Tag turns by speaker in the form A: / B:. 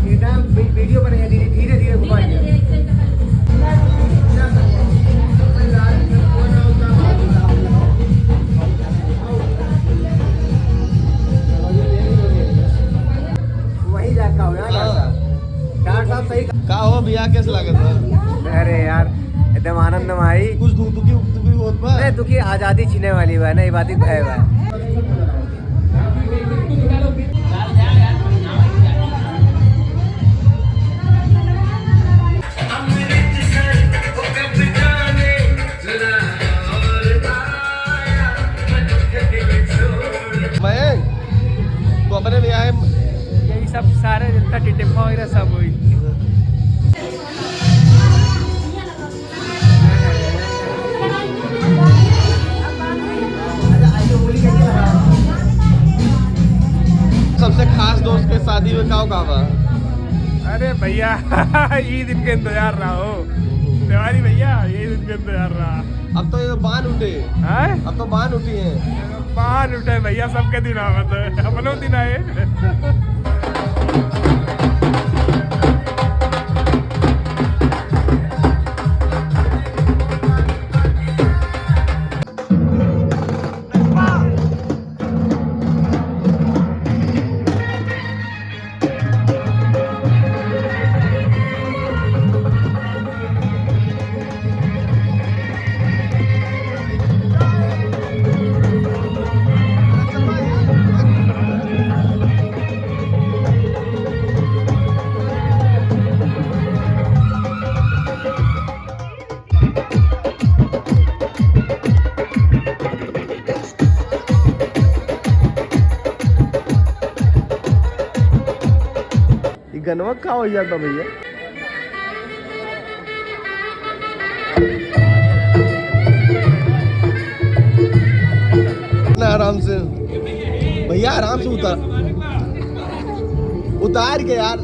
A: एकदम वीडियो बनेगा, धीरे धीरे घुमाएंगे। वही जाकर हो यार डॉक्टर साहब सही
B: का हो भैया कैसे लागत है?
A: अरे यार एकदम आनंद में आई।
B: कुछ दुखी होत बा?
A: अरे दुखी आज़ादी छीने वाली बा ना, ये बात ही है बा।
B: मैं तो अपने में आए
A: यही सब सारे जितना टिटिम्पा वगैरह सब हुई।
B: सबसे खास दोस्त के शादी में का बा?
A: अरे भैया ये दिन के इंतजार रहा हो तिवारी भैया, ये दिन के इंतजार रहा।
B: अब तो ये बांध उठे
A: हैं?
B: अब तो बांध उठी है।
A: बाहर उठे भैया, सबके दिन आवत है, अपनों दिन आए।
B: गनवा का हो जाता भैया? ना आराम से भैया, आराम से उतार के यार।